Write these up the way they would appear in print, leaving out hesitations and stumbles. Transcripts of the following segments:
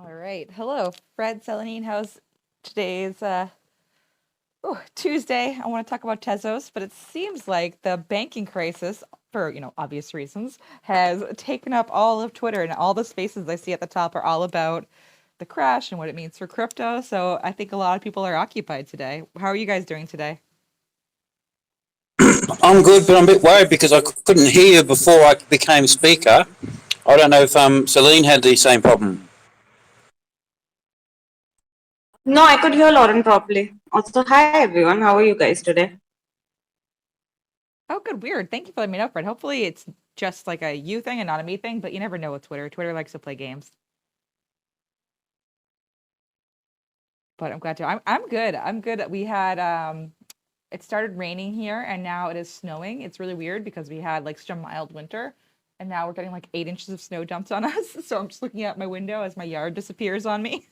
All right. Hello, Fred, Selenine. How's today's Tuesday? I want to talk about Tezos, but it seems like the banking crisis, for obvious reasons, has taken up all of Twitter, and all the spaces I see at the top are all about the crash and what it means for crypto. So I think a lot of people are occupied today. How are you guys doing today? I'm good, but I'm a bit worried because I couldn't hear you before I became speaker. I don't know if Celine had the same problem. No, I could hear Lauren properly. Also, hi everyone. How are you guys today? Oh, good. Weird. Thank you for letting me know, Fred. Hopefully it's just like a you thing and not a me thing, but you never know with Twitter. Twitter likes to play games. But I'm glad to. I'm good. I'm good. We had it started raining here and now it is snowing. It's really weird because we had like such a mild winter and now we're getting like 8 inches of snow dumped on us. So I'm just looking out my window as my yard disappears on me.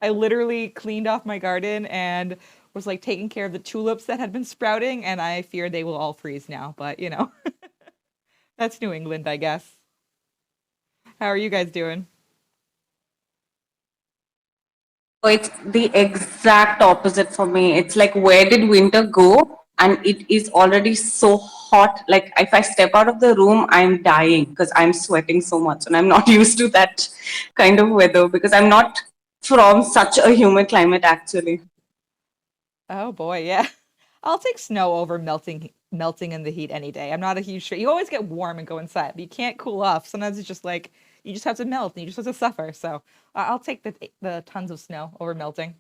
I literally cleaned off my garden and was like taking care of the tulips that had been sprouting, and I fear they will all freeze now. But that's New England, I guess. How are you guys doing? So it's the exact opposite for me. It's like, where did winter go? And it is already so hot. Like, if I step out of the room, I'm dying because I'm sweating so much. And I'm not used to that kind of weather because I'm not from such a humid climate, actually. Oh boy, yeah. I'll take snow over melting in the heat any day. I'm not a huge You always get warm and go inside, but you can't cool off. Sometimes it's just like you just have to melt and you just have to suffer. So I'll take the tons of snow over melting.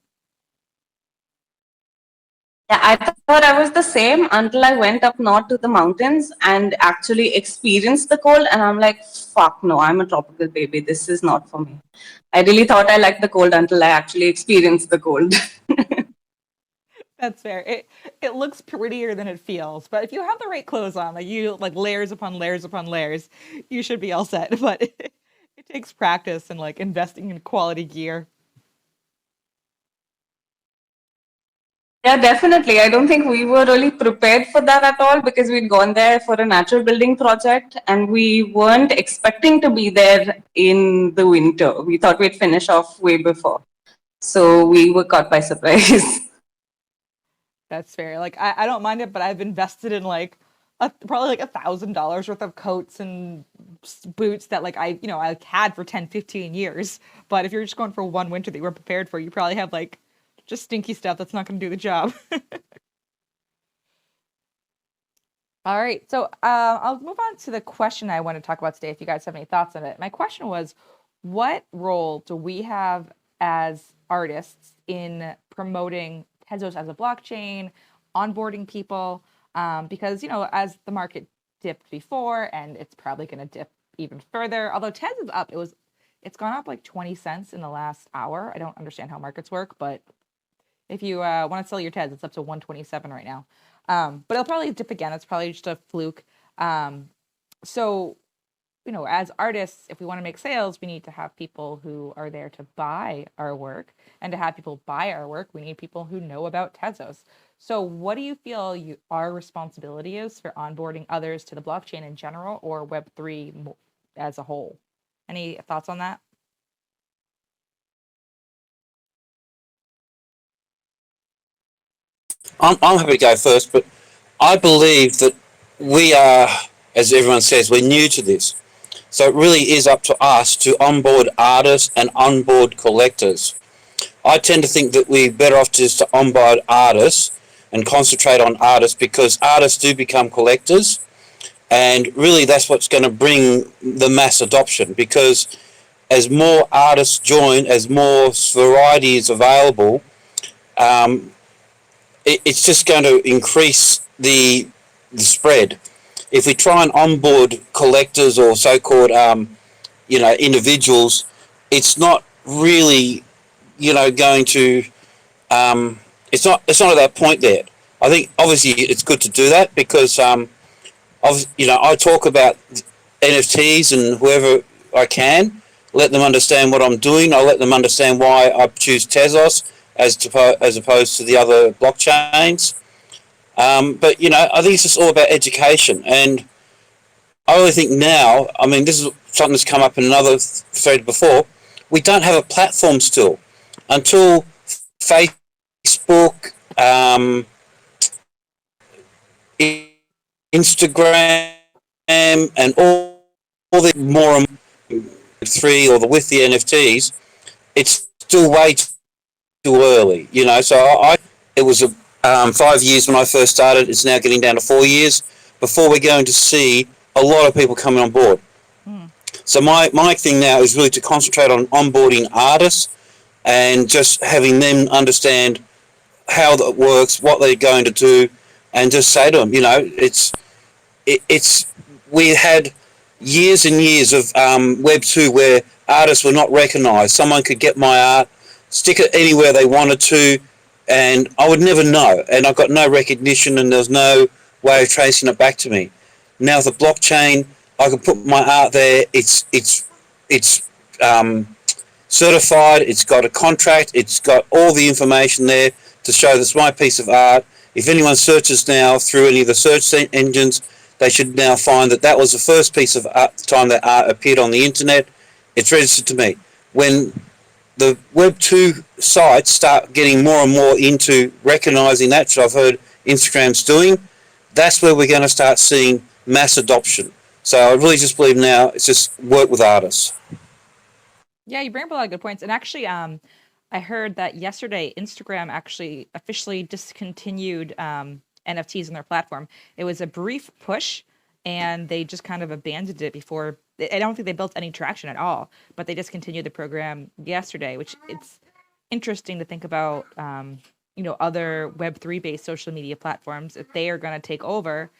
Yeah, I thought I was the same until I went up north to the mountains and actually experienced the cold. And I'm like, fuck no, I'm a tropical baby. This is not for me. I really thought I liked the cold until I actually experienced the cold. That's fair. It looks prettier than it feels, but if you have the right clothes on, like layers upon layers upon layers, you should be all set. But it takes practice and like investing in quality gear. Yeah, definitely. I don't think we were really prepared for that at all because we'd gone there for a natural building project and we weren't expecting to be there in the winter. We thought we'd finish off way before. So we were caught by surprise. That's fair. Like I don't mind it, but I've invested in like probably like $1,000 worth of coats and boots that like I had for 10, 15 years. But if you're just going for one winter that you weren't prepared for, you probably have like just stinky stuff that's not going to do the job. All right, so I'll move on to the question I want to talk about today. If you guys have any thoughts on it, my question was, what role do we have as artists in promoting Tezos as a blockchain, onboarding people? Because as the market dipped before, and it's probably going to dip even further. Although Tez is up, it's gone up like 20 cents in the last hour. I don't understand how markets work, but if you want to sell your Tez, it's up to 127 right now. But it'll probably dip again. It's probably just a fluke. So, as artists, if we want to make sales, we need to have people who are there to buy our work. And to have people buy our work, we need people who know about Tezos. So what do you feel our responsibility is for onboarding others to the blockchain in general or Web3 as a whole? Any thoughts on that? I'm happy to go first, but I believe that we are, as everyone says, we're new to this. So it really is up to us to onboard artists and onboard collectors. I tend to think that we're better off just to onboard artists and concentrate on artists because artists do become collectors. And really, that's what's going to bring the mass adoption because as more artists join, as more variety is available, um, it's just going to increase the spread. If we try and onboard collectors or so-called individuals, it's not really going to it's not at that point there. I think obviously it's good to do that because I talk about NFTs and whoever I can let them understand what I'm doing. I let them understand why I choose Tezos as opposed to the other blockchains. But I think it's just all about education, and I really think now. I mean, this is something that's come up in another thread before. we don't have a platform still until Facebook, Instagram, and all the more and three or the with the NFTs. It's still way too early, you know. So it was 5 years when I first started. It's now getting down to 4 years before we're going to see a lot of people coming on board. So my thing now is really to concentrate on onboarding artists and just having them understand how that works, what they're going to do, and just say to them, you know, we had years and years of Web 2 where artists were not recognised. Someone could get my art, stick it anywhere they wanted to, and I would never know. And I got no recognition, and there was no way of tracing it back to me. Now with the blockchain, I can put my art there. It's certified. It's got a contract. It's got all the information there to show that's my piece of art. If anyone searches now through any of the search engines, they should now find that that was the first piece of art, the time that art appeared on the internet. It's registered to me. When the Web 2 sites start getting more and more into recognising that, which I've heard Instagram's doing, that's where we're going to start seeing mass adoption. So I really just believe now it's just work with artists. Yeah, you bring up a lot of good points. And actually, I heard that yesterday Instagram actually officially discontinued NFTs on their platform. It was a brief push, and they just kind of abandoned it before. I don't think they built any traction at all, but they discontinued the program yesterday, which it's interesting to think about, other Web3 based social media platforms, if they are going to take over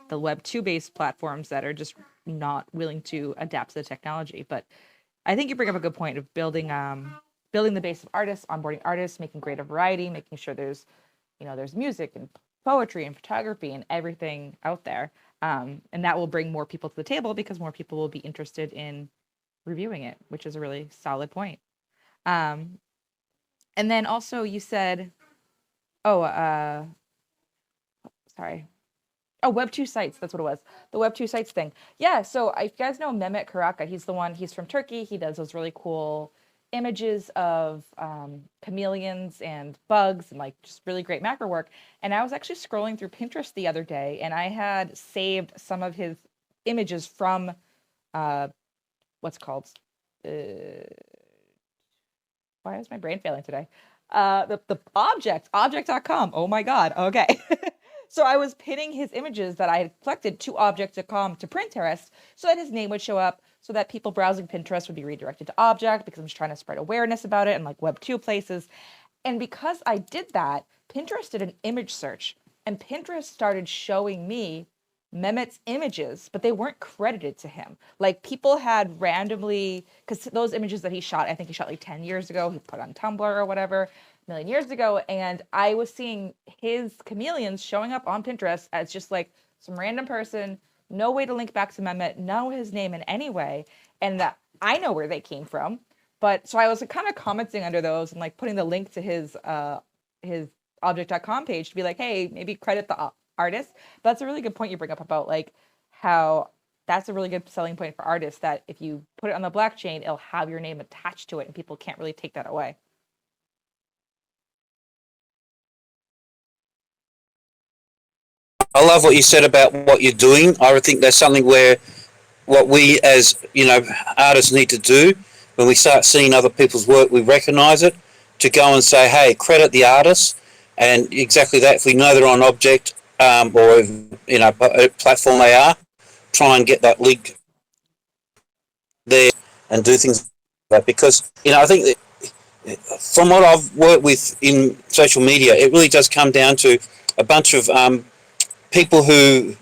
the Web 2 based platforms that are just not willing to adapt to the technology. But I think you bring up a good point of building the base of artists, onboarding artists, making greater variety, making sure there's music and poetry and photography and everything out there. And that will bring more people to the table because more people will be interested in reviewing it, which is a really solid point. And then also you said, Web 2 sites. That's what it was. The Web 2 sites thing. Yeah. So if you guys know Mehmet, he's from Turkey. He does those really cool images of chameleons and bugs and like just really great macro work. And I was actually scrolling through Pinterest the other day, and I had saved some of his images from what's called why is my brain failing today? The object.com. Oh my God. Okay. So I was pinning his images that I had collected to object.com to Pinterest so that his name would show up, so that people browsing Pinterest would be redirected to object, because I'm just trying to spread awareness about it in like Web 2 places. And because I did that, Pinterest did an image search, and Pinterest started showing me Mehmet's images, but they weren't credited to him. Like people had randomly, because those images that he shot, I think he shot like 10 years ago, he put on Tumblr or whatever, a million years ago, and I was seeing his chameleons showing up on Pinterest as just like some random person, no way to link back to Mehmet, know his name in any way, and that I know where they came from. But so I was kind of commenting under those and like putting the link to his object.com page to be like, hey, maybe credit the artist. But that's a really good point you bring up about like how that's a really good selling point for artists, that if you put it on the blockchain, it'll have your name attached to it and people can't really take that away. I love what you said about what you're doing. I think that's something where what we as, artists need to do when we start seeing other people's work, we recognise it, to go and say, hey, credit the artists. And exactly that, if we know they're on object or, a platform they are, try and get that link there and do things like that. Because, I think that from what I've worked with in social media, it really does come down to a bunch of people who,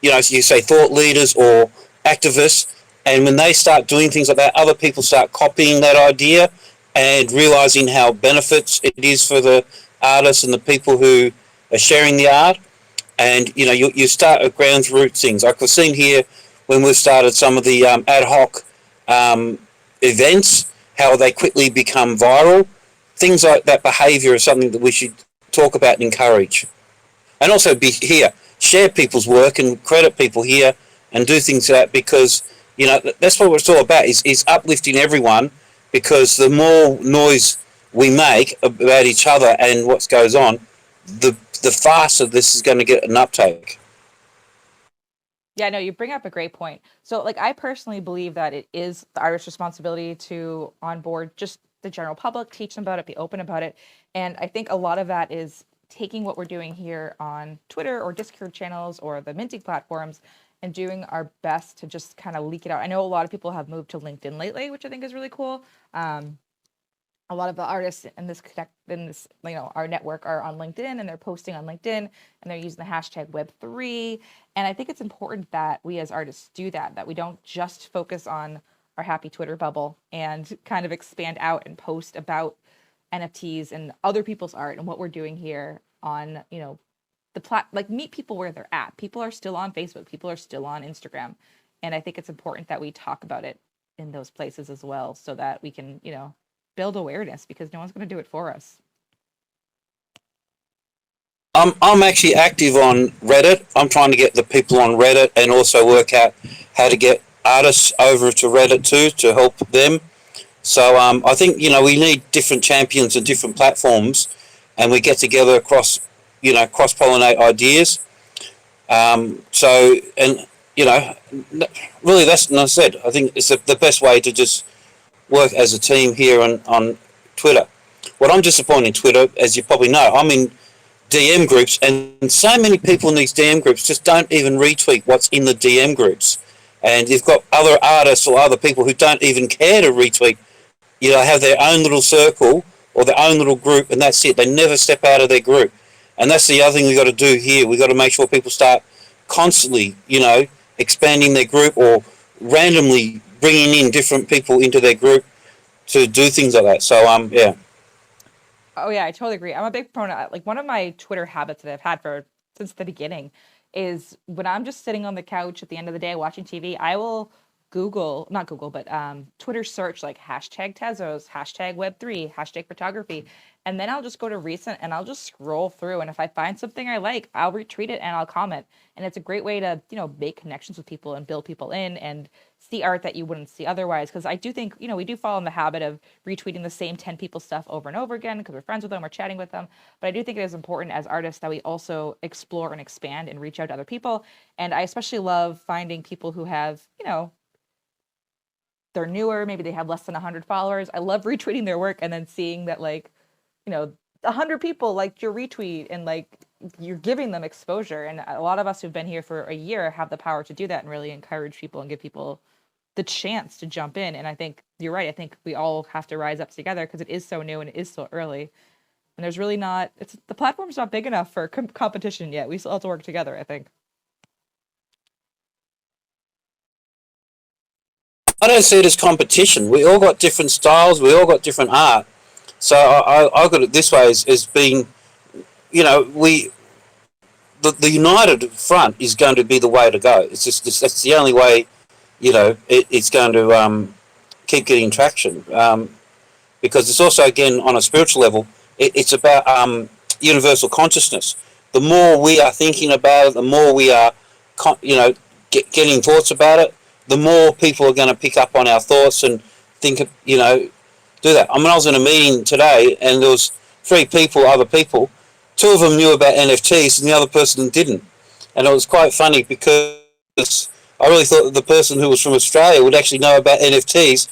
you say thought leaders or activists, and when they start doing things like that, other people start copying that idea and realizing how benefits it is for the artists and the people who are sharing the art. And, you start at ground root things. Like we've seen here when we've started some of the ad hoc events, how they quickly become viral. Things like that behavior is something that we should talk about and encourage. And also be here, share people's work and credit people here and do things like that, because, that's what it's all about, is uplifting everyone because the more noise we make about each other and what goes on, the faster this is going to get an uptake. Yeah, no, you bring up a great point. So, like, I personally believe that it is the artist's responsibility to onboard just the general public, teach them about it, be open about it. And I think a lot of that is taking what we're doing here on Twitter or Discord channels or the minting platforms and doing our best to just kind of leak it out. I know a lot of people have moved to LinkedIn lately, which I think is really cool. A lot of the artists in this our network are on LinkedIn, and they're posting on LinkedIn, and they're using the hashtag Web3. And I think it's important that we as artists do that we don't just focus on our happy Twitter bubble and kind of expand out and post about NFTs and other people's art and what we're doing here on meet people where they're at. People are still on Facebook, people are still on Instagram, and I think it's important that we talk about it in those places as well, so that we can build awareness, because no one's going to do it for us. I'm actually active on Reddit. I'm trying to get the people on Reddit and also work out how to get artists over to Reddit too to help them. So I think we need different champions and different platforms, and we get together across cross pollinate ideas. So and really that's what I said. I think it's the best way to just work as a team here on Twitter. What I'm disappointed in Twitter, as you probably know, I'm in DM groups, and so many people in these DM groups just don't even retweet what's in the DM groups. And you've got other artists or other people who don't even care to retweet, have their own little circle or their own little group, and that's it. They never step out of their group. And that's the other thing we've got to do here. We've got to make sure people start constantly, expanding their group or randomly bringing in different people into their group to do things like that. So yeah. Oh yeah, I totally agree. I'm a big proponent. Like, one of my Twitter habits that I've had since the beginning is when I'm just sitting on the couch at the end of the day watching TV, I will not Google, but Twitter search like hashtag Tezos, hashtag Web3, hashtag photography. And then I'll just go to recent and I'll just scroll through. And if I find something I like, I'll retweet it and I'll comment. And it's a great way to, make connections with people and build people in and see art that you wouldn't see otherwise. Because I do think, we do fall in the habit of retweeting the same 10 people stuff over and over again because we're friends with them, we're chatting with them. But I do think it is important as artists that we also explore and expand and reach out to other people. And I especially love finding people who have, they're newer, maybe they have less than 100 followers. I love retweeting their work and then seeing that 100 people liked your retweet and you're giving them exposure. And a lot of us who've been here for a year have the power to do that and really encourage people and give people the chance to jump in. And I think you're right. I think we all have to rise up together because it is so new and it is so early. And there's really the platform's not big enough for competition yet. We still have to work together, I think. I don't see it as competition. We all got different styles. We all got different art. So I got it this way as being, the united front is going to be the way to go. It's just that's the only way, it's going to keep getting traction. Because it's also, again, on a spiritual level, it's about universal consciousness. The more we are thinking about it, the more we are, getting thoughts about it, the more people are going to pick up on our thoughts and think, do that. I mean, I was in a meeting today and there was other people. Two of them knew about NFTs and the other person didn't. And it was quite funny because I really thought that the person who was from Australia would actually know about NFTs,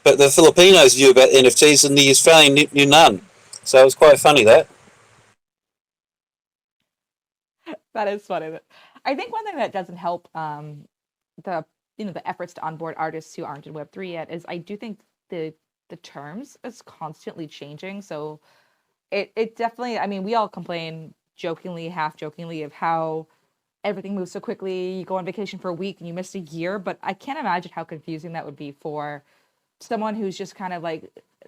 but the Filipinos knew about NFTs and the Australian knew none. So it was quite funny, that. That is funny. I think one thing that doesn't help the efforts to onboard artists who aren't in Web3 yet is I do think the terms is constantly changing. So it definitely, I mean, we all complain jokingly, half jokingly, of how everything moves so quickly. You go on vacation for a week and you missed a year, but I can't imagine how confusing that would be for someone who's just kind of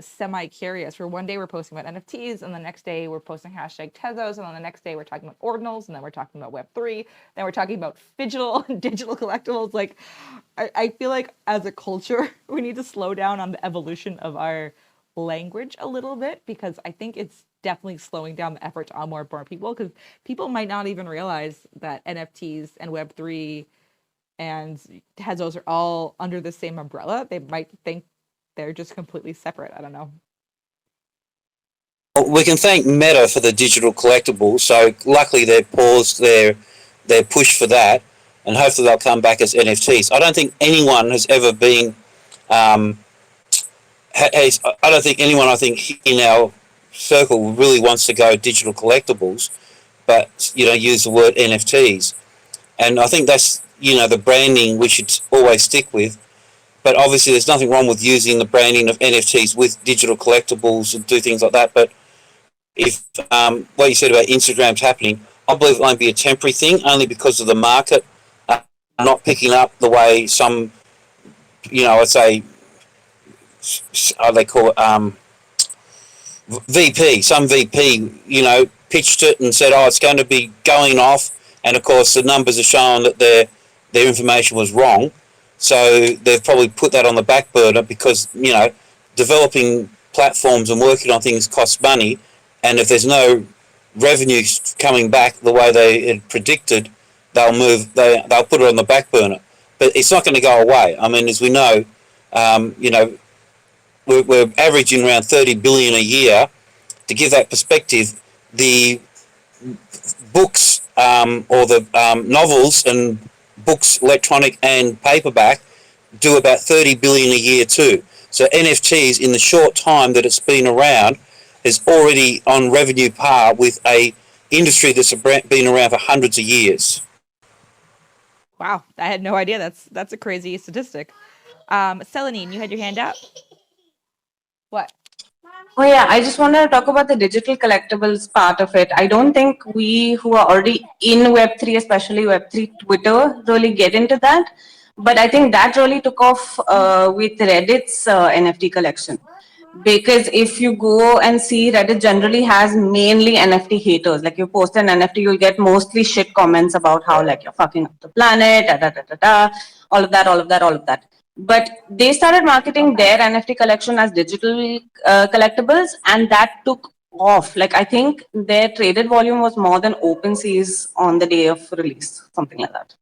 semi-curious, where one day we're posting about NFTs and the next day we're posting hashtag Tezos, and then the next day we're talking about ordinals, and then we're talking about Web3, then we're talking about digital collectibles. I feel like as a culture we need to slow down on the evolution of our language a little bit, because I think it's definitely slowing down the effort to onboard more people, because people might not even realize that NFTs and Web3 and Tezos are all under the same umbrella. They might think they're just completely separate. I don't know. Well, we can thank Meta for the digital collectibles. So luckily they've paused their push for that, and hopefully they'll come back as NFTs. I don't think anyone has ever been. Um, I don't think anyone. I think in our circle really wants to go digital collectibles, but use the word NFTs. And I think that's the branding we should always stick with. But obviously, there's nothing wrong with using the branding of NFTs with digital collectibles and do things like that. But if what you said about Instagram's happening, I believe it might be a temporary thing, only because of the market not picking up the way some, I'd say, how they call it, some VP, pitched it and said, "Oh, it's going to be going off," and of course the numbers are showing that their information was wrong. So they've probably put that on the back burner because developing platforms and working on things costs money, and if there's no revenue coming back the way they had predicted, they'll put it on the back burner. But it's not going to go away. I mean, as we know, we're averaging around 30 billion a year. To give that perspective, the books or the novels and books, electronic and paperback, do about 30 billion a year too. So NFTs, in the short time that it's been around, is already on revenue par with a industry that's been around for hundreds of years. Wow, I had no idea. That's a crazy statistic. Selenine, you had your hand up. What? Oh yeah, I just wanted to talk about the digital collectibles part of it. I don't think we who are already in Web3, especially Web3 Twitter, really get into that. But I think that really took off with Reddit's NFT collection. Because if you go and see, Reddit generally has mainly NFT haters. Like you post an NFT, you'll get mostly shit comments about how like you're fucking up the planet, all of that, all of that, all of that. But they started marketing their NFT collection as digital collectibles, and that took off. Like I think their traded volume was more than OpenSea's on the day of release, something like that.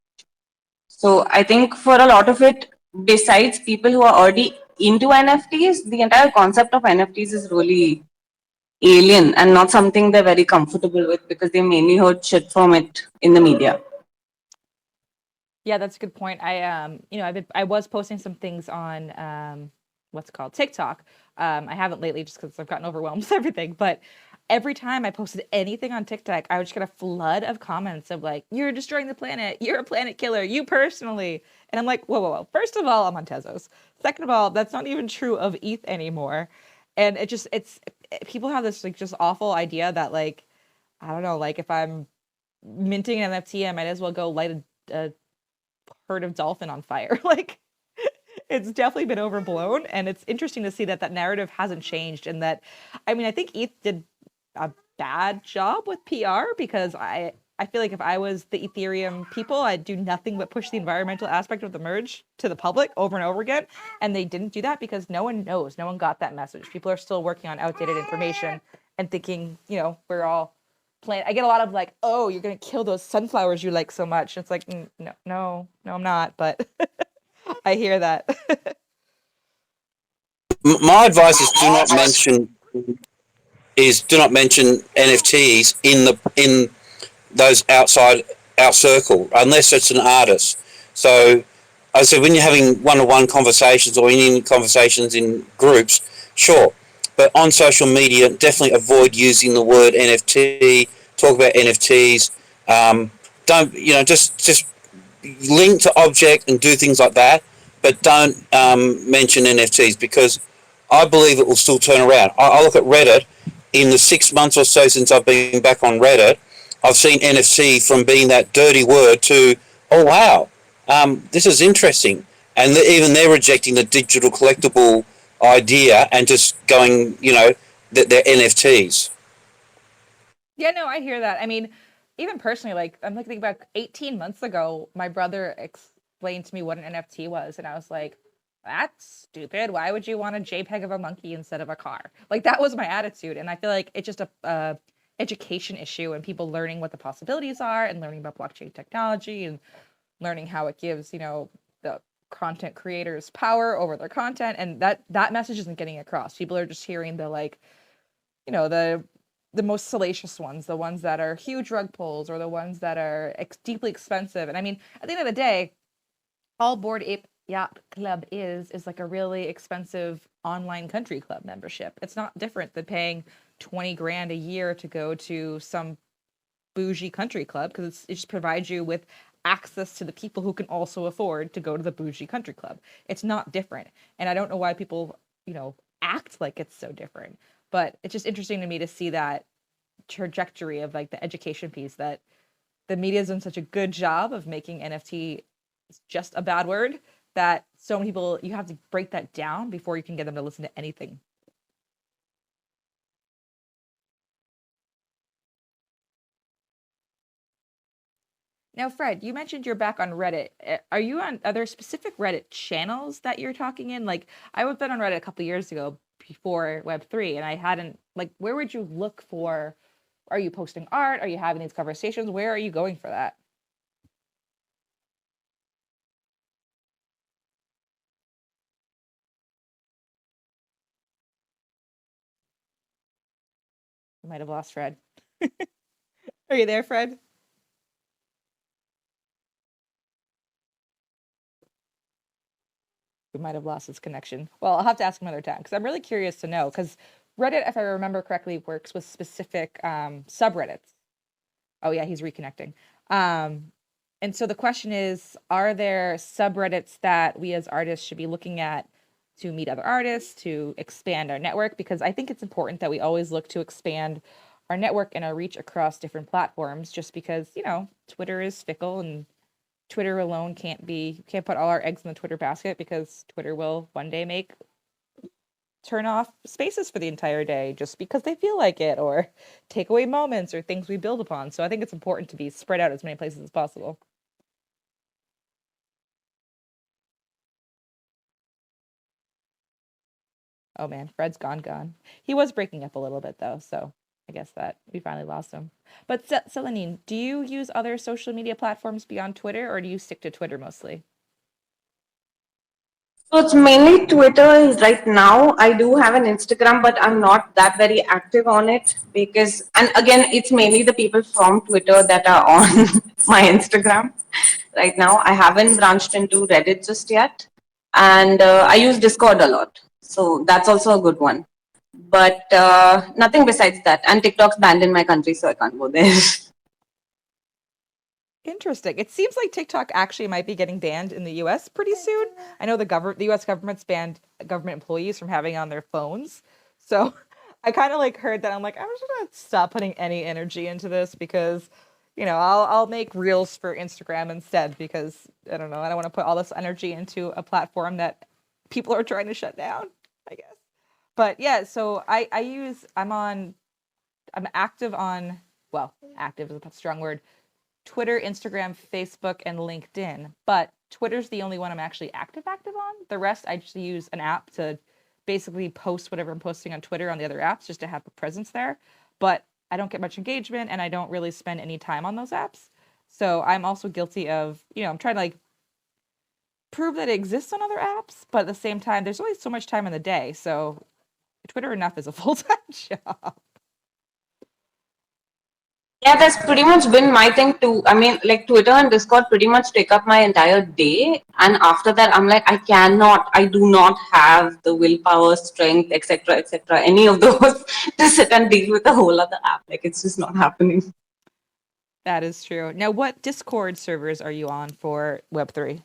So I think for a lot of it, besides people who are already into NFTs, the entire concept of NFTs is really alien and not something they're very comfortable with because they mainly heard shit from it in the media. Yeah, that's a good point. I was posting some things on what's it called TikTok. I haven't lately just because I've gotten overwhelmed with everything. But every time I posted anything on TikTok, I would just get a flood of comments of like, "You're destroying the planet. You're a planet killer. You personally." And I'm like, whoa. First of all, I'm on Tezos. Second of all, that's not even true of ETH anymore. And people have this like just awful idea that like, I don't know, like if I'm minting an NFT, I might as well go light a herd of dolphin on fire. Like it's definitely been overblown, and it's interesting to see that narrative hasn't changed, and that I think ETH did a bad job with PR because I feel like if I was the Ethereum people, I'd do nothing but push the environmental aspect of the merge to the public over and over again, and they didn't do that because no one knows, no one got that message. People are still working on outdated information and thinking, we're all I get a lot of like, "Oh, you're gonna kill those sunflowers you like so much." And it's like, no, I'm not. But I hear that. My advice is do not mention NFTs in those outside our circle unless it's an artist. So I said when you're having one-on-one conversations or in conversations in groups, sure. But on social media, definitely avoid using the word NFT. Talk about NFTs. Don't just link to object and do things like that, but don't mention NFTs because I believe it will still turn around. I look at Reddit. In the 6 months or so since I've been back on Reddit, I've seen NFT from being that dirty word to, oh wow, this is interesting. And even they're rejecting the digital collectible idea and just going, that they're NFTs. Yeah, no, I hear that. Even personally, like I'm thinking about 18 months ago, my brother explained to me what an NFT was, and I was like, "That's stupid. Why would you want a JPEG of a monkey instead of a car?" Like that was my attitude, and I feel like it's just a education issue and people learning what the possibilities are and learning about blockchain technology and learning how it gives, the content creators power over their content, and that message isn't getting across. People are just hearing the like, the most salacious ones, the ones that are huge rug pulls or the ones that are deeply expensive. And I mean, at the end of the day, all Bored Ape Yacht Club is like a really expensive online country club membership. It's not different than paying 20 grand a year to go to some bougie country club, because it just provides you with access to the people who can also afford to go to the bougie country club. It's not different. And I don't know why people, act like it's so different. But it's just interesting to me to see that trajectory of like the education piece, that the media's done such a good job of making NFT just a bad word, that so many people, you have to break that down before you can get them to listen to anything. Now, Fred, you mentioned you're back on Reddit. Are you on other specific Reddit channels that you're talking in? Like, I was been on Reddit a couple years ago before Web3, and I hadn't, like, where would you look for? Are you posting art? Are you having these conversations? Where are you going for that? We might have lost Fred. Are you there, Fred? We might have lost his connection. Well, I'll have to ask him another time, because I'm really curious to know, because Reddit, if I remember correctly, works with specific subreddits. Oh yeah, he's reconnecting. And so the question is, are there subreddits that we as artists should be looking at to meet other artists, to expand our network? Because I think it's important that we always look to expand our network and our reach across different platforms, just because, Twitter is fickle, and Twitter alone you can't put all our eggs in the Twitter basket, because Twitter will one day turn off spaces for the entire day just because they feel like it, or take away moments or things we build upon. So I think it's important to be spread out as many places as possible. Oh man, Fred's gone. He was breaking up a little bit though, so I guess that we finally lost him. But Selenine, do you use other social media platforms beyond Twitter, or do you stick to Twitter mostly? So it's mainly Twitter right now. I do have an Instagram, but I'm not that very active on it because, and again, it's mainly the people from Twitter that are on my Instagram right now. I haven't branched into Reddit just yet. And I use Discord a lot. So that's also a good one. But nothing besides that. And TikTok's banned in my country, so I can't go there. Interesting. It seems like TikTok actually might be getting banned in the US pretty soon. I know the US government's banned government employees from having it on their phones. So I kind of like heard that. I'm like, I'm just gonna stop putting any energy into this, because, I'll make reels for Instagram instead, because I don't know, I don't want to put all this energy into a platform that people are trying to shut down, I guess. But yeah, so I'm active on, well, active is a strong word, Twitter, Instagram, Facebook, and LinkedIn. But Twitter's the only one I'm actually active on. The rest, I just use an app to basically post whatever I'm posting on Twitter on the other apps, just to have a presence there. But I don't get much engagement, and I don't really spend any time on those apps. So I'm also guilty of, I'm trying to like prove that it exists on other apps, but at the same time, there's only so much time in the day. So Twitter enough is a full-time job. Yeah, that's pretty much been my thing too. I mean, like Twitter and Discord pretty much take up my entire day. And after that, I'm like, I do not have the willpower, strength, etc., any of those to sit and deal with a whole other app. Like, it's just not happening. That is true. Now, what Discord servers are you on for Web3?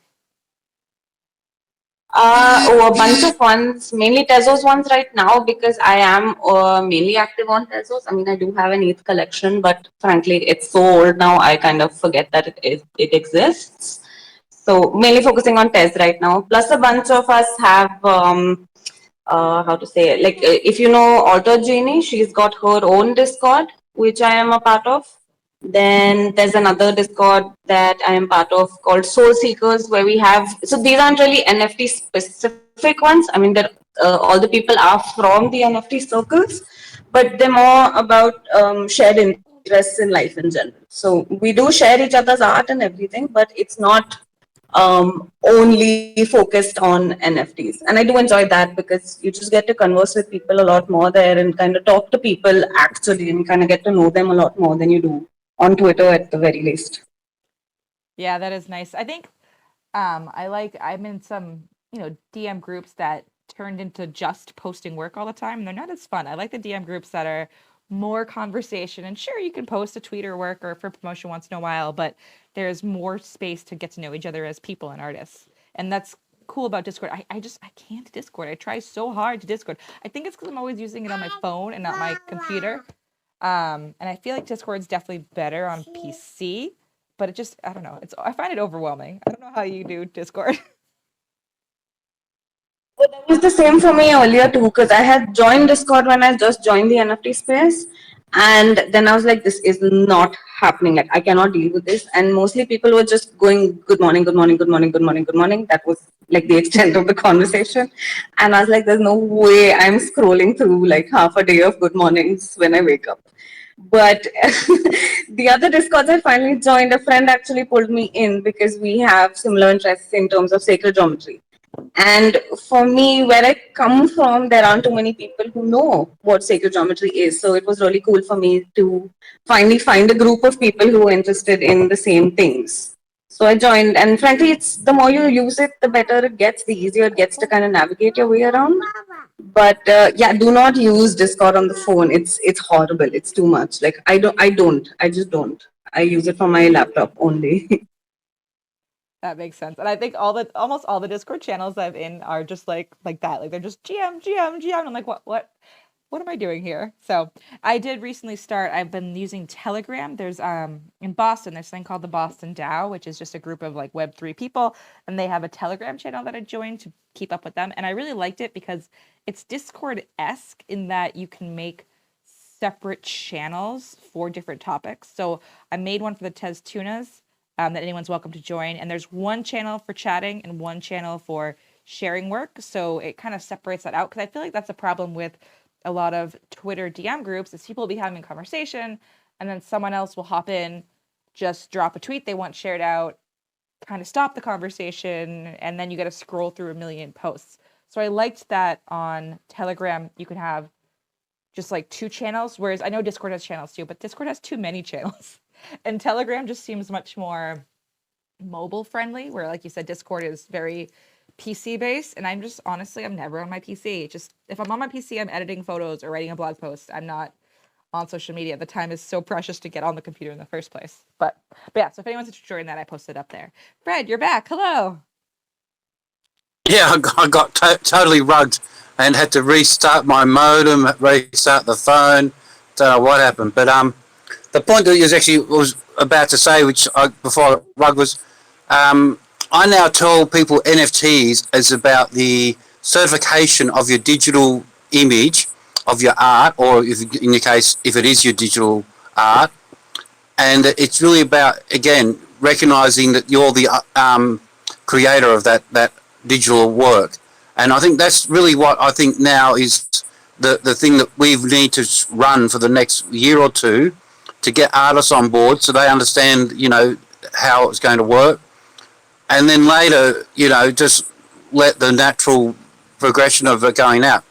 A bunch of ones, mainly Tezos ones right now, because I am mainly active on Tezos. I mean, I do have an ETH collection, but frankly, it's so old now, I kind of forget that it exists. So mainly focusing on Tez right now. Plus, a bunch of us have, how to say it, like if you know Alter Genie, she's got her own Discord, which I am a part of. Then there's another Discord that I am part of called Soul Seekers, where we have, so these aren't really NFT specific ones. I mean, all the people are from the NFT circles, but they're more about shared interests in life in general. So we do share each other's art and everything, but it's not only focused on NFTs. And I do enjoy that because you just get to converse with people a lot more there and kind of talk to people actually and kind of get to know them a lot more than you do on Twitter at the very least. Yeah, that is nice. I think I'm in some, DM groups that turned into just posting work all the time. They're not as fun. I like the DM groups that are more conversation. And sure, you can post a tweet or work or for promotion once in a while, but there's more space to get to know each other as people and artists. And that's cool about Discord. I can't Discord. I try so hard to Discord. I think it's because I'm always using it on my phone and not my computer. And I feel like Discord's definitely better on PC, but I don't know. I find it overwhelming. I don't know how you do Discord. But that was the same for me earlier too, because I had joined Discord when I just joined the NFT space. And then I was like, this is not happening. Like, I cannot deal with this. And mostly people were just going, good morning, good morning, good morning, good morning, good morning. That was like the extent of the conversation. And I was like, there's no way I'm scrolling through like half a day of good mornings when I wake up. But the other Discords I finally joined, a friend actually pulled me in because we have similar interests in terms of sacred geometry. And for me, where I come from, there aren't too many people who know what sacred geometry is. So it was really cool for me to finally find a group of people who are interested in the same things. So I joined, and frankly, it's the more you use it, the better it gets, the easier it gets to kind of navigate your way around. But yeah, do not use Discord on the phone. It's horrible. It's too much. Like I just don't. I use it for my laptop only. That makes sense. And I think almost all the Discord channels I'm in are just like that. Like they're just GM, GM, GM. And I'm like, what am I doing here? So I did recently I've been using Telegram. There's in Boston, there's something called the Boston DAO, which is just a group of like Web3 people. And they have a Telegram channel that I joined to keep up with them. And I really liked it because it's Discord-esque in that you can make separate channels for different topics. So I made one for the Tez Tunas. That anyone's welcome to join. And there's one channel for chatting and one channel for sharing work. So it kind of separates that out because I feel like that's a problem with a lot of Twitter DM groups is people will be having a conversation and then someone else will hop in, just drop a tweet they want shared out, kind of stop the conversation, and then you got to scroll through a million posts. So I liked that on Telegram you could have just like two channels, whereas I know Discord has channels too, but Discord has too many channels. And Telegram just seems much more mobile friendly, where like you said, Discord is very PC based. And I'm never on my PC. Just if I'm on my PC, I'm editing photos or writing a blog post. I'm not on social media. The time is so precious to get on the computer in the first place. But yeah, so if anyone's interested in that, I posted up there. Fred, you're back. Hello. Yeah, I got totally rugged and had to restart my modem, restart the phone. Don't know what happened, but the point that you was about to say, which before rug was, I now tell people NFTs is about the certification of your digital image of your art, or if, in your case, if it is your digital art, and it's really about again recognizing that you're the creator of that digital work, and I think that's really what I think now is the thing that we need to run for the next year or two to get artists on board so they understand, how it's going to work. And then later, just let the natural progression of it going out.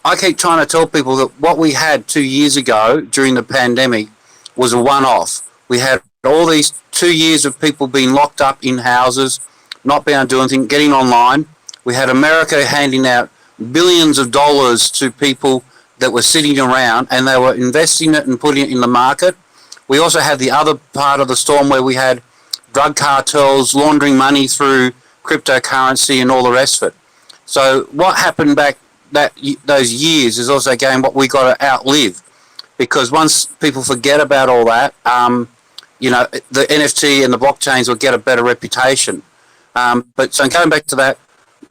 I keep trying to tell people that what we had 2 years ago during the pandemic was a one-off. We had all these 2 years of people being locked up in houses, not being able to do anything, getting online. We had America handing out billions of dollars to people that were sitting around and they were investing it and putting it in the market. We also had the other part of the storm where we had drug cartels laundering money through cryptocurrency and all the rest of it. So what happened back those years is also again what we got to outlive, because once people forget about all that, the NFT and the blockchains will get a better reputation. But so going back to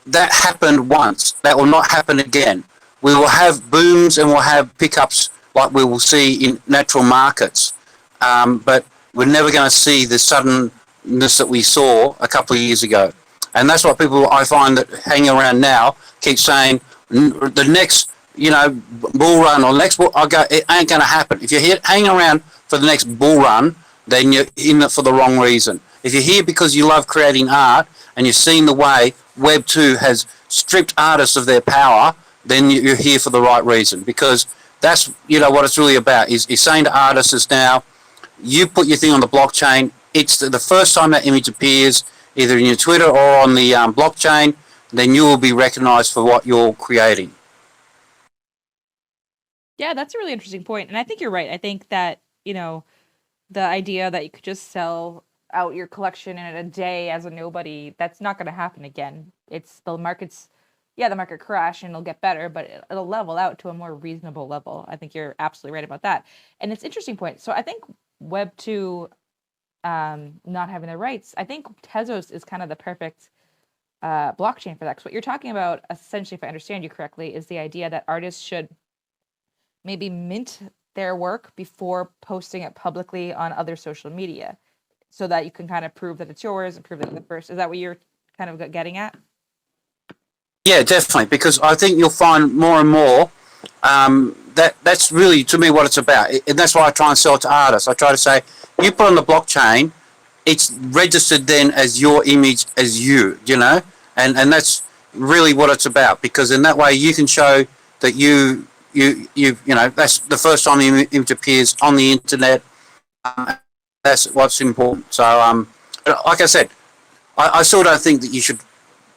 that happened once. That will not happen again. We will have booms and we'll have pickups like we will see in natural markets. But we're never going to see the suddenness that we saw a couple of years ago. And that's what people I find that hang around now keep saying, the next, bull run or next bull, I go, it ain't going to happen. If you're hanging around for the next bull run, then you're in it for the wrong reason. If you're here because you love creating art and you've seen the way Web 2 has stripped artists of their power, then you're here for the right reason, because that's, what it's really about is saying to artists is now, you put your thing on the blockchain, it's the first time that image appears, either in your Twitter or on the blockchain, then you will be recognized for what you're creating. Yeah, that's a really interesting point. And I think you're right. I think that, the idea that you could just sell out your collection in a day as a nobody, that's not going to happen again. It's the market's, the market crash and it'll get better, but it'll level out to a more reasonable level. I think you're absolutely right about that. And it's an interesting point. So I think Web 2 not having the rights, I think Tezos is kind of the perfect blockchain for that. Because what you're talking about, essentially, if I understand you correctly, is the idea that artists should maybe mint their work before posting it publicly on other social media, so that you can kind of prove that it's yours and prove that it's the first. Is that what you're kind of getting at? Yeah, definitely, because I think you'll find more and more that's really, to me, what it's about. And that's why I try and sell it to artists. I try to say, you put on the blockchain, it's registered then as your image, as you, and that's really what it's about, because in that way you can show that you that's the first time the image appears on the internet. That's what's important. So like I said, I still don't think that you should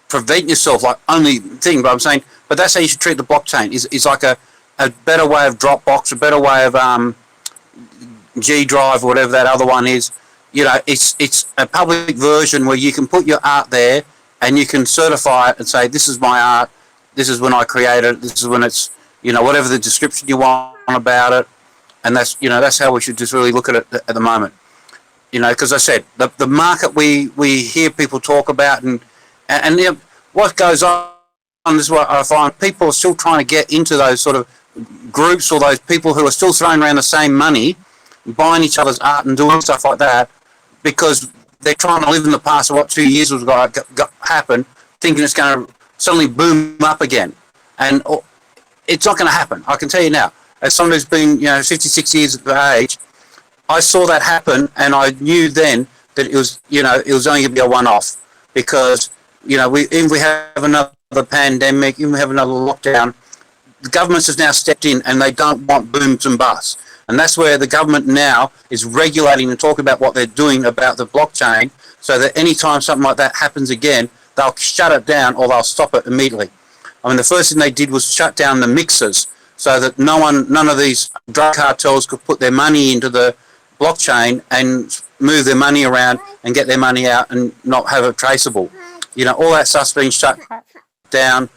prevent yourself like only thing, but I'm saying, but that's how you should treat the blockchain. Is like a better way of Dropbox, a better way of G Drive, or whatever that other one is. It's a public version where you can put your art there and you can certify it and say, this is my art, this is when I created it, this is when it's, whatever the description you want about it. And that's how we should just really look at it at the moment. Because I said, the market we hear people talk about, and what goes on is what I find people are still trying to get into those sort of groups, or those people who are still throwing around the same money, buying each other's art and doing stuff like that, because they're trying to live in the past of what 2 years was going to happen, thinking it's going to suddenly boom up again. And it's not going to happen. I can tell you now, as someone who's been 56 years of age, I saw that happen, and I knew then that it was only going to be a one-off, because if we have another pandemic, if we have another lockdown, the government has now stepped in and they don't want booms and busts. And that's where the government now is regulating and talking about what they're doing about the blockchain, so that anytime something like that happens again, they'll shut it down or they'll stop it immediately. I mean, the first thing they did was shut down the mixers, so that none of these drug cartels could put their money into the blockchain and move their money around and get their money out and not have it traceable. All that stuff's been shut down.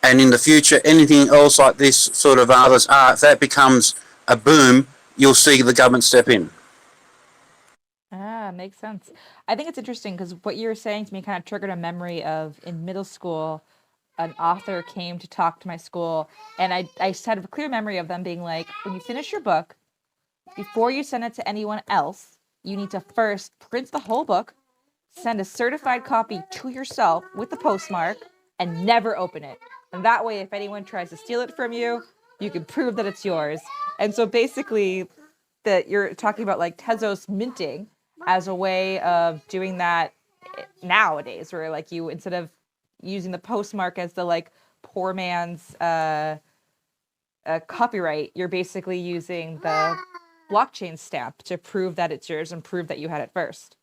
And in the future, anything else like this sort of others art, if that becomes a boom, you'll see the government step in. Makes sense. I think it's interesting because what you're saying to me kind of triggered a memory of, in middle school, an author came to talk to my school, and I had a clear memory of them being like, when you finish your book, before you send it to anyone else, you need to first print the whole book, send a certified copy to yourself with the postmark, and never open it. And that way, if anyone tries to steal it from you, you can prove that it's yours. And so basically, that you're talking about like Tezos minting as a way of doing that nowadays, where like you, instead of using the postmark as the like poor man's copyright, you're basically using the blockchain stamp to prove that it's yours and prove that you had it first.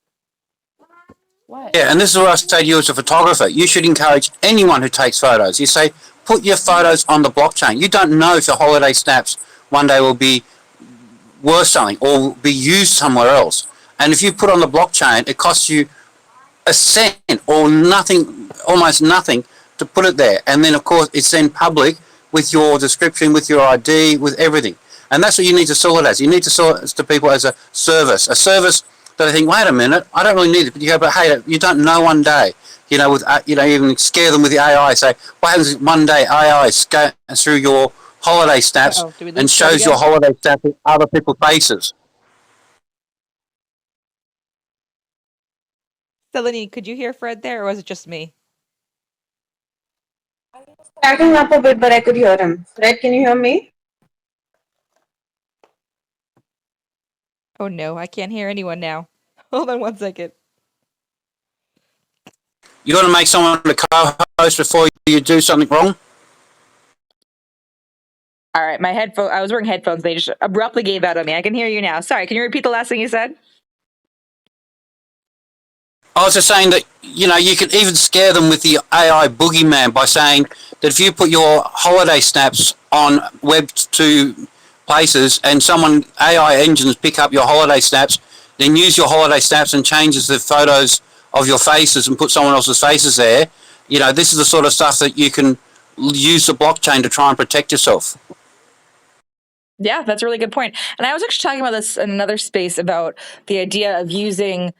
What? Yeah, and this is what I say to you as a photographer. You should encourage anyone who takes photos. You say, put your photos on the blockchain. You don't know if your holiday snaps one day will be worth something or be used somewhere else. And if you put on the blockchain, it costs you a cent or nothing, almost nothing, to put it there. And then, of course, it's then public with your description, with your ID, with everything. And that's what you need to sell it as. You need to sell it to people as a service that I think, wait a minute, I don't really need it. But you go, but hey, you don't know one day, with, even scare them with the AI. Say, what happens if one day AI scans through your holiday snaps and shows your holiday snaps with other people's faces? Selenine, could you hear Fred there, or was it just me? Cracking up a bit, but I could hear him. Fred, can you hear me? Oh no, I can't hear anyone now. Hold on one second. You got to make someone a co-host before you do something wrong. All right, my headphone. I was wearing headphones. They just abruptly gave out on me. I can hear you now. Sorry. Can you repeat the last thing you said? I was just saying that, you know, you can even scare them with the AI boogeyman by saying that if you put your holiday snaps on Web 2 places and someone, AI engines pick up your holiday snaps, then use your holiday snaps and changes the photos of your faces and put someone else's faces there, you know, this is the sort of stuff that you can use the blockchain to try and protect yourself. Yeah, that's a really good point. And I was actually talking about this in another space about the idea of using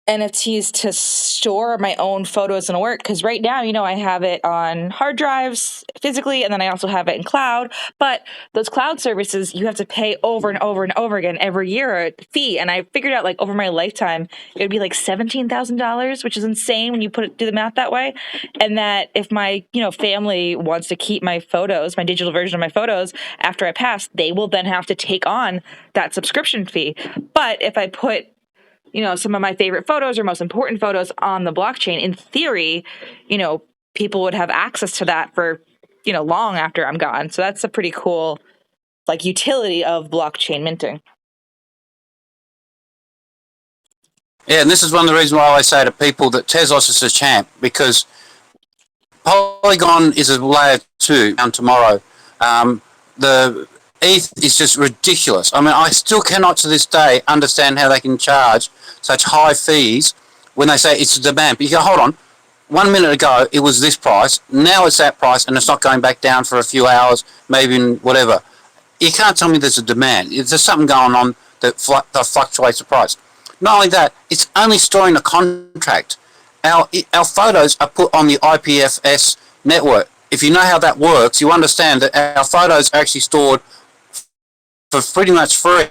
NFTs to store my own photos and work. Because right now, you know, I have it on hard drives physically, and then I also have it in cloud. But those cloud services, you have to pay over and over and over again every year a fee. And I figured out, like, over my lifetime, it would be like $17,000, which is insane when you do the math that way. And that if my, you know, family wants to keep my photos, my digital version of my photos after I pass, they will then have to take on that subscription fee. But if I put, you know, some of my favorite photos or most important photos on the blockchain, in theory, you know, people would have access to that for, you know, long after I'm gone. So that's a pretty cool, like, utility of blockchain minting. Yeah, and this is one of the reasons why I say to people that Tezos is a champ, because Polygon is a layer 2 down tomorrow. The ETH is just ridiculous. I mean, I still cannot to this day understand how they can charge such high fees when they say it's a demand. But you go, hold on, 1 minute ago it was this price, now it's that price, and it's not going back down for a few hours, maybe in whatever. You can't tell me there's a demand. There's something going on that fluctuates the price. Not only that, it's only storing a contract. Our photos are put on the IPFS network. If you know how that works, you understand that our photos are actually stored for pretty much free,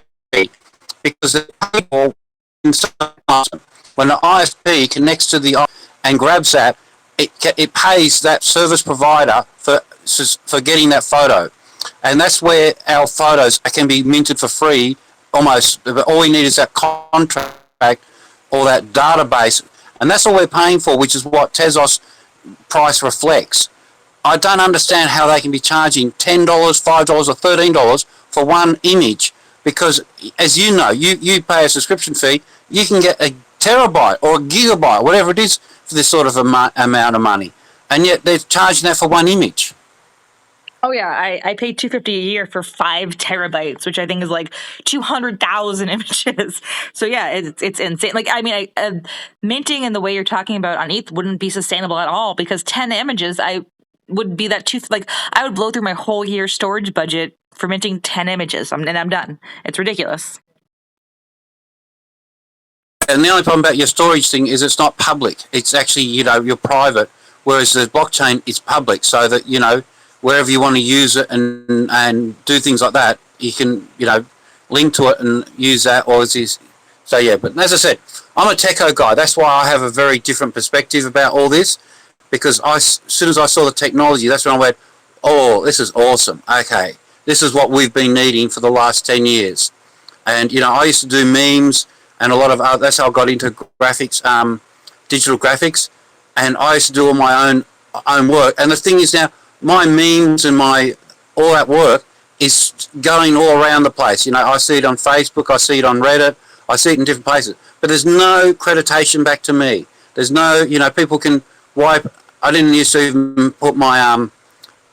because the people, when the ISP connects to the and grabs that, it pays that service provider for getting that photo, and that's where our photos can be minted for free almost. But all we need is that contract or that database, and that's all we're paying for, which is what Tezos price reflects. I don't understand how they can be charging $10, $5, or $13 for one image, because, as you know, you pay a subscription fee, you can get a terabyte or a gigabyte, whatever it is, for this sort of amount of money, and yet they're charging that for one image. Oh yeah, I pay $250 a year for 5 terabytes, which I think is like 200,000 images. So yeah, it's insane. Like, I mean, minting and the way you're talking about on ETH wouldn't be sustainable at all, because 10 images, I would be that like, I would blow through my whole year storage budget for minting 10 images, and I'm done. It's ridiculous. And the only problem about your storage thing is it's not public. It's actually, you know, you're private, whereas the blockchain is public, so that, you know, wherever you want to use it and do things like that, you can, you know, link to it and use that, or this. So yeah, but as I said, I'm a techo guy. That's why I have a very different perspective about all this, because as soon as I saw the technology, that's when I went, oh, this is awesome. Okay, this is what we've been needing for the last 10 years. And, you know, I used to do memes and a lot of that's how I got into graphics, digital graphics, and I used to do all my own work. And the thing is now, my memes and all that work is going all around the place. You know, I see it on Facebook, I see it on Reddit, I see it in different places. But there's no creditation back to me. There's no, you know, people can wipe. I didn't used to even put my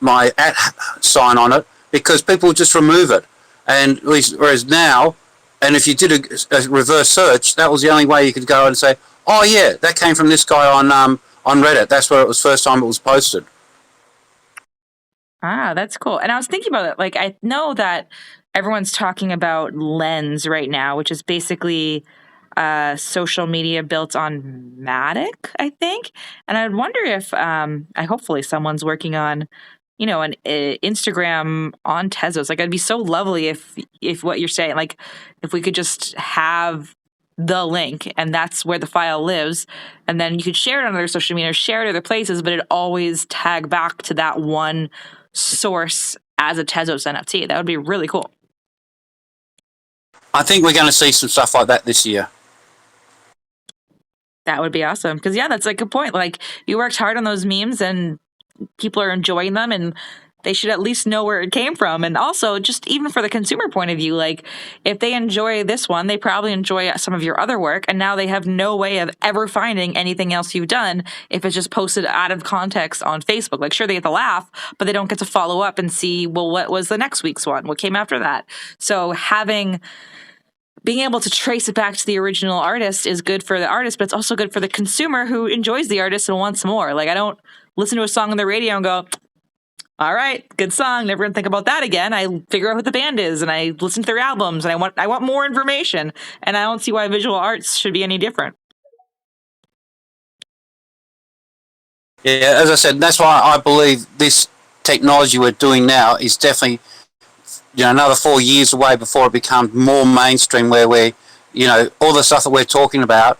my @ sign on it, because people just remove it. And whereas now, and if you did a reverse search, that was the only way you could go and say, oh yeah, that came from this guy on Reddit. That's where it was first time it was posted. Ah, that's cool. And I was thinking about it. Like, I know that everyone's talking about Lens right now, which is basically social media built on Matic, I think. And I would wonder if, hopefully someone's working on, you know, an Instagram on Tezos. Like, it'd be so lovely if what you're saying, like, if we could just have the link and that's where the file lives, and then you could share it on other social media, share it other places, but it always tag back to that one source as a Tezos NFT. That would be really cool. I think we're going to see some stuff like that this year. That would be awesome. Because, yeah, that's like a point. Like, you worked hard on those memes and people are enjoying them, and they should at least know where it came from. And also, just even for the consumer point of view, like, if they enjoy this one, they probably enjoy some of your other work. And now they have no way of ever finding anything else you've done if it's just posted out of context on Facebook. Like, sure, they get to laugh, but they don't get to follow up and see, well, what was the next week's one? What came after that? So being able to trace it back to the original artist is good for the artist, but it's also good for the consumer who enjoys the artist and wants more. Like, I don't listen to a song on the radio and go, all right, good song, never gonna think about that again. I figure out who the band is and I listen to their albums and I want more information, and I don't see why visual arts should be any different. Yeah, as I said, that's why I believe this technology we're doing now is definitely, another 4 years away before it becomes more mainstream, where we're, all the stuff that we're talking about,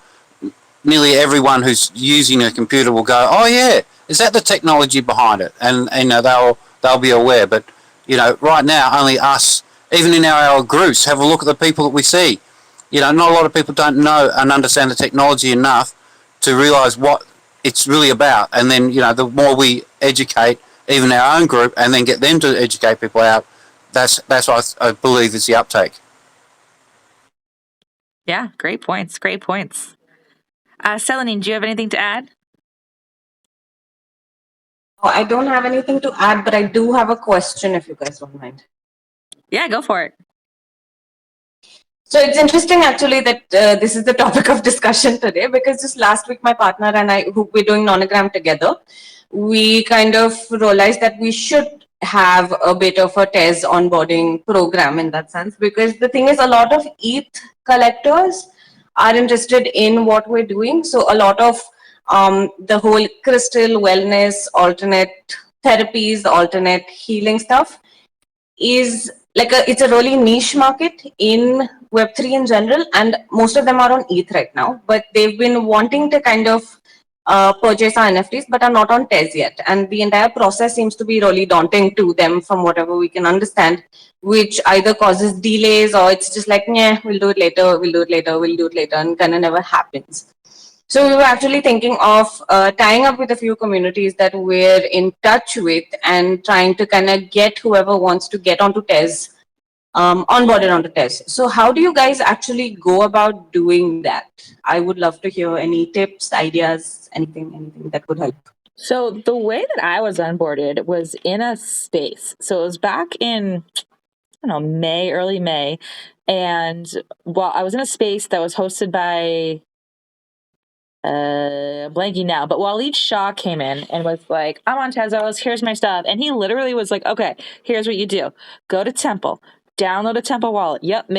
nearly everyone who's using a computer will go, oh yeah, is that the technology behind it? And they'll be aware. But right now, only us, even in our groups, have a look at the people that we see. Not a lot of people don't know and understand the technology enough to realise what it's really about. And then the more we educate even our own group, and then get them to educate people out, that's what I believe is the uptake. Yeah, great points. Great points. Selenine, do you have anything to add? I don't have anything to add, but I do have a question if you guys don't mind. Yeah, go for it. So it's interesting actually that this is the topic of discussion today, because just last week my partner and I, who we're doing Nonogram together, we kind of realized that we should have a bit of a Tez onboarding program in that sense, because the thing is, a lot of ETH collectors are interested in what we're doing. So a lot of the whole crystal wellness, alternate therapies, alternate healing stuff is like it's a really niche market in Web3 in general, and most of them are on ETH right now, but they've been wanting to kind of purchase our NFTs, but are not on Tez yet. And the entire process seems to be really daunting to them from whatever we can understand, which either causes delays or it's just like, yeah, we'll do it later, and kind of never happens. So we were actually thinking of tying up with a few communities that we're in touch with and trying to kind of get whoever wants to get onto Tez onboarded onto Tez. So how do you guys actually go about doing that? I would love to hear any tips, ideas, anything that could help. So the way that I was onboarded was in a space. So it was back in, I don't know, early May. And while I was in a space that was hosted by, blanking now, but Waleed Shah came in and was like, I'm on Tezos, here's my stuff. And he literally was like, okay, here's what you do. Go to Temple. Download a Temple wallet. Yep,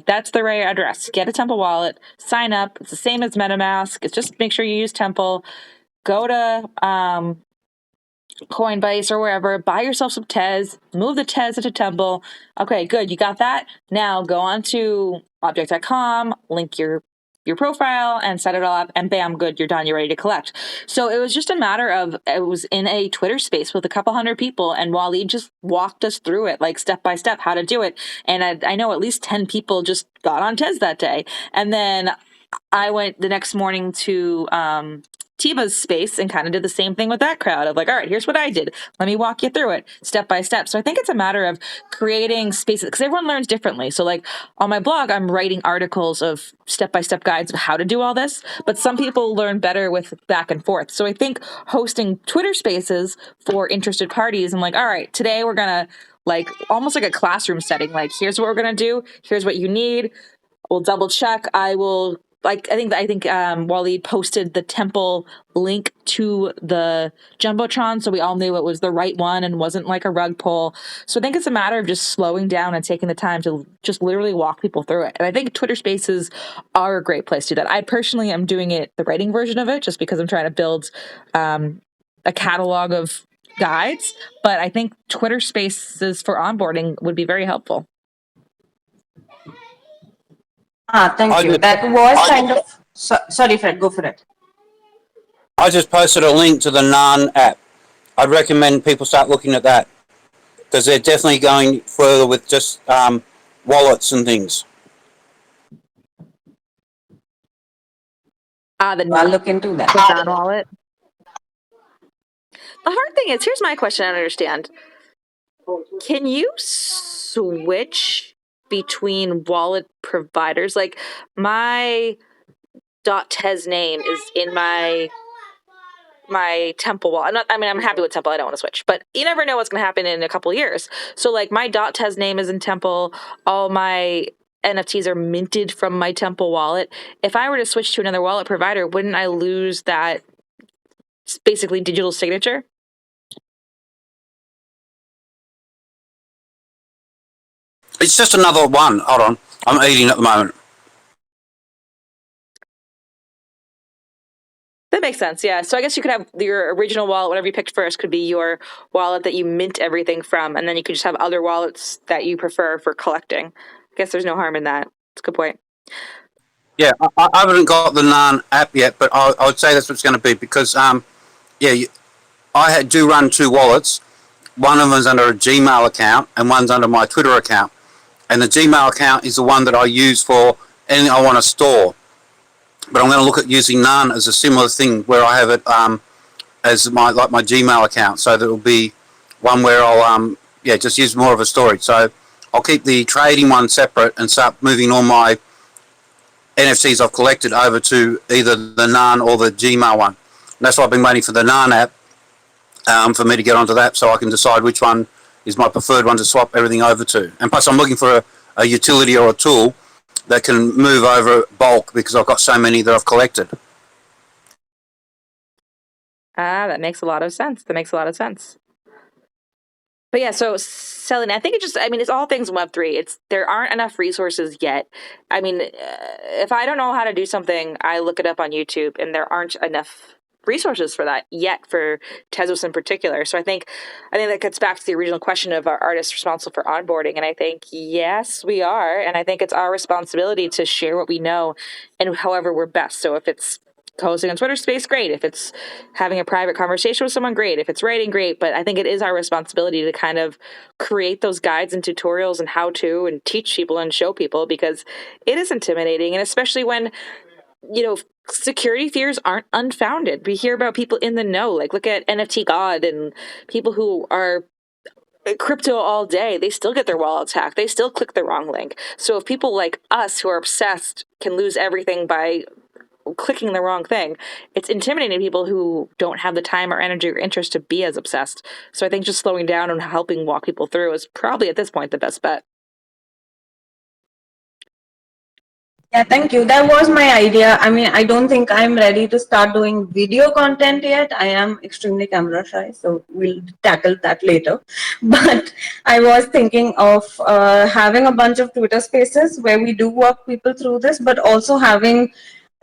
that's the right address. Get a Temple wallet. Sign up. It's the same as MetaMask. It's just make sure you use Temple. Go to Coinbase or wherever. Buy yourself some Tez. Move the Tez into Temple. Okay, good. You got that. Now go on to object.com. Link your profile and set it all up, and bam, good, you're done, you're ready to collect. So it was just a matter of, it was in a Twitter space with a couple hundred people, and Waleed just walked us through it, like step by step, how to do it. And I know at least 10 people just got on Tez that day. And then I went the next morning to Tiba's space and kind of did the same thing with that crowd of like, all right, here's what I did. Let me walk you through it step by step. So I think it's a matter of creating spaces, because everyone learns differently. So like on my blog, I'm writing articles of step-by-step guides of how to do all this, but some people learn better with back and forth. So I think hosting Twitter spaces for interested parties, I'm like, all right, today we're going to like almost like a classroom setting. Like, here's what we're going to do. Here's what you need. We'll double check. I think Waleed posted the Temple link to the Jumbotron, so we all knew it was the right one and wasn't like a rug pull. So I think it's a matter of just slowing down and taking the time to just literally walk people through it. And I think Twitter Spaces are a great place to do that. I personally am doing it, the writing version of it, just because I'm trying to build a catalog of guides. But I think Twitter Spaces for onboarding would be very helpful. Thank you. That was kind of... sorry, Fred, go for it. I just posted a link to the Nan app. I'd recommend people start looking at that, because they're definitely going further with just wallets and things. I'll look into that. The non-wallet. The hard thing is, here's my question I don't understand. Can you switch between wallet providers? Like my .tez name is in my Temple wallet. I'm happy with Temple. I don't want to switch, but you never know what's going to happen in a couple of years. So like my .tez name is in Temple. All my NFTs are minted from my Temple wallet. If I were to switch to another wallet provider, wouldn't I lose that basically digital signature? It's just another one. Hold on. I'm eating at the moment. That makes sense, yeah. So I guess you could have your original wallet, whatever you picked first, could be your wallet that you mint everything from, and then you could just have other wallets that you prefer for collecting. I guess there's no harm in that. That's a good point. Yeah, I haven't got the Nan app yet, but I would say that's what it's going to be because, I do run two wallets. One of them is under a Gmail account and one's under my Twitter account. And the Gmail account is the one that I use for anything I want to store. But I'm going to look at using Nan as a similar thing where I have it as my Gmail account. So that will be one where I'll just use more of a storage. So I'll keep the trading one separate and start moving all my NFTs I've collected over to either the Nan or the Gmail one. And that's why I've been waiting for the Nan app for me to get onto that so I can decide which one is my preferred one to swap everything over to. And plus I'm looking for a utility or a tool that can move over bulk because I've got so many that I've collected. That makes a lot of sense. But yeah, so Selenine, I think it's all things Web3. There aren't enough resources yet. If I don't know how to do something, I look it up on YouTube, and there aren't enough resources for that yet for Tezos in particular. So I think that gets back to the original question of our artists responsible for onboarding. And I think, yes, we are. And I think it's our responsibility to share what we know and however we're best. So if it's posting on Twitter Space, great. If it's having a private conversation with someone, great. If it's writing, great. But I think it is our responsibility to kind of create those guides and tutorials and how to and teach people and show people, because it is intimidating. And especially when, security fears aren't unfounded. We hear about people in the know, like look at NFT God and people who are crypto all day. They still get their wallets hacked. They still click the wrong link. So if people like us who are obsessed can lose everything by clicking the wrong thing, it's intimidating people who don't have the time or energy or interest to be as obsessed. So I think just slowing down and helping walk people through is probably at this point the best bet. Yeah, thank you. That was my idea. I don't think I'm ready to start doing video content yet. I am extremely camera shy, so we'll tackle that later. But I was thinking of having a bunch of Twitter spaces where we do walk people through this, but also having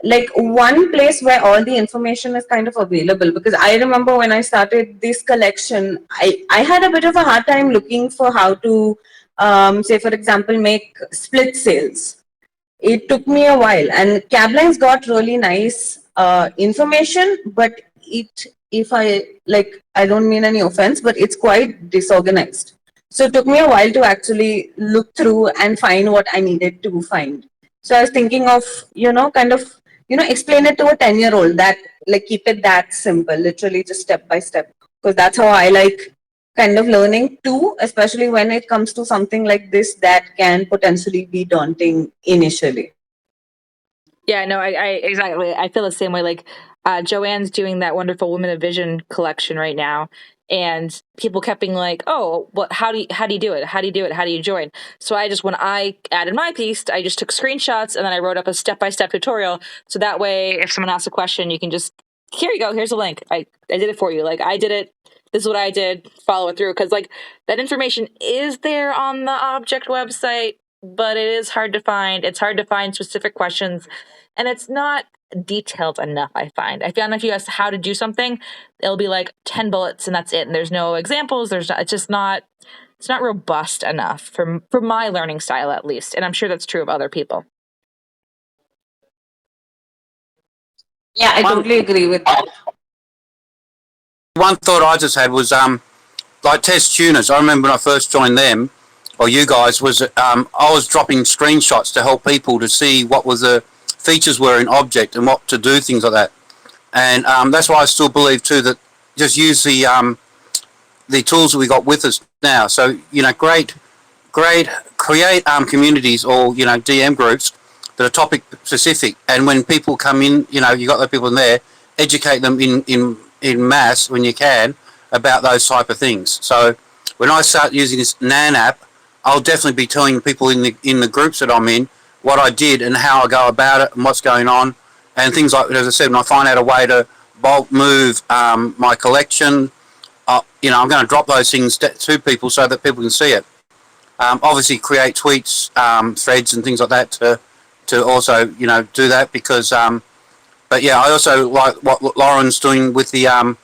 like one place where all the information is kind of available. Because I remember when I started this collection, I had a bit of a hard time looking for how to, say for example, make split sales. It took me a while, and Cabline's got really nice information, but I don't mean any offense, but it's quite disorganized. So it took me a while to actually look through and find what I needed to find. So I was thinking of, explain it to a 10-year-old that keep it that simple, literally just step by step, because that's how I like kind of learning too, especially when it comes to something like this that can potentially be daunting initially. Yeah, no, I exactly. I feel the same way. Like Joanne's doing that wonderful Women of Vision collection right now, and people kept being like, "Oh, well, how do you do it? How do you do it? How do you join?" So when I added my piece, I just took screenshots and then I wrote up a step-by-step tutorial. So that way, if someone asks a question, you can just, here you go, here's a link. I did it for you. Like I did it. This is what I did, follow it through. Because that information is there on the object website, but it is hard to find. It's hard to find specific questions, and it's not detailed enough, I find. I found if you ask how to do something, it'll be like 10 bullets and that's it. And there's no examples. It's not robust enough for my learning style, at least. And I'm sure that's true of other people. Yeah, I totally agree with that. One thought I just had was like Tez Tunas. I remember when I first joined them, or you guys, was I was dropping screenshots to help people to see what was the features were in object and what to do, things like that. And that's why I still believe too that just use the tools that we got with us now. So create communities or DM groups that are topic specific, and when people come in, you got the people in there, educate them in mass when you can about those type of things. So when I start using this NAN app, I'll definitely be telling people in the groups that I'm in what I did and how I go about it and what's going on, and things like, as I said, when I find out a way to bulk move my collection, I'm going to drop those things to people so that people can see it. Obviously, create tweets, threads, and things like that to also do that, because. But yeah, I also like what Lauren's doing with the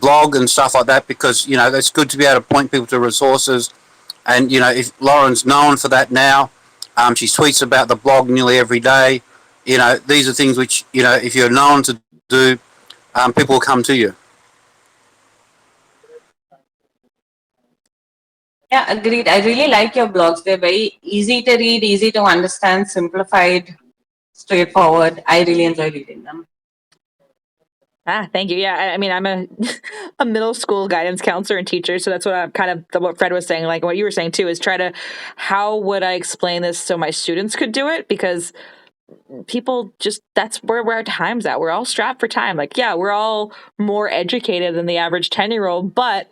blog and stuff like that, because it's good to be able to point people to resources. And if Lauren's known for that now, she tweets about the blog nearly every day. These are things which if you're known to do, people will come to you. Yeah, agreed. I really like your blogs. They're very easy to read, easy to understand, simplified, straightforward. I really enjoy reading them. Thank you. Yeah, I mean, I'm a middle school guidance counselor and teacher, so that's what I'm kind of what Fred was saying, like what you were saying too, is try to, how would I explain this so my students could do it? Because people just, that's where our time's at. We're all strapped for time. Like, yeah, we're all more educated than the average 10-year-old, but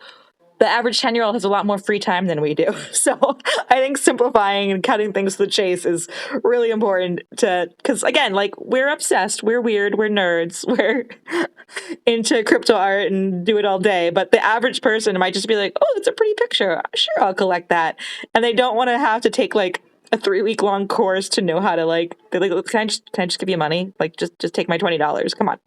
the average 10-year-old has a lot more free time than we do. So I think simplifying and cutting things to the chase is really important because again, like, we're obsessed, we're weird, we're nerds, we're into crypto art and do it all day. But the average person might just be like, oh, it's a pretty picture. Sure, I'll collect that. And they don't want to have to take like a 3-week long course to know how to they're like, can I just give you money? Like, just take my $20. Come on.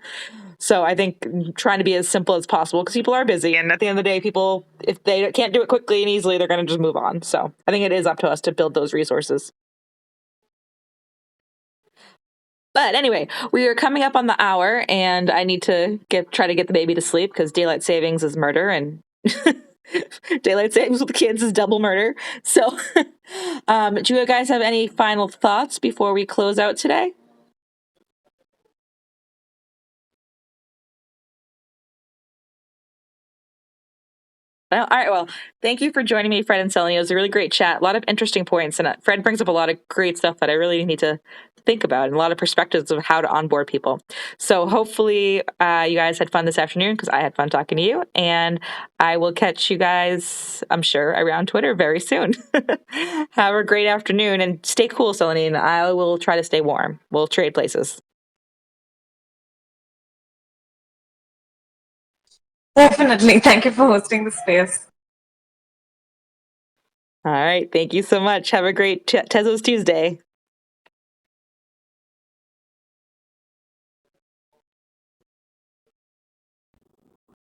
So I think trying to be as simple as possible, because people are busy, and at the end of the day, people, if they can't do it quickly and easily, they're going to just move on. So I think it is up to us to build those resources. But anyway, we are coming up on the hour, and I need to try to get the baby to sleep, because daylight savings is murder, and daylight savings with the kids is double murder. So do you guys have any final thoughts before we close out today? Well, all right. Well, thank you for joining me, Fred and Selenine. It was a really great chat. A lot of interesting points, and Fred brings up a lot of great stuff that I really need to think about, and a lot of perspectives of how to onboard people. So hopefully you guys had fun this afternoon, because I had fun talking to you, and I will catch you guys, I'm sure, around Twitter very soon. Have a great afternoon, and stay cool, Selenine. I will try to stay warm. We'll trade places. Definitely. Thank you for hosting the space. All right. Thank you so much. Have a great Tezos Tuesday.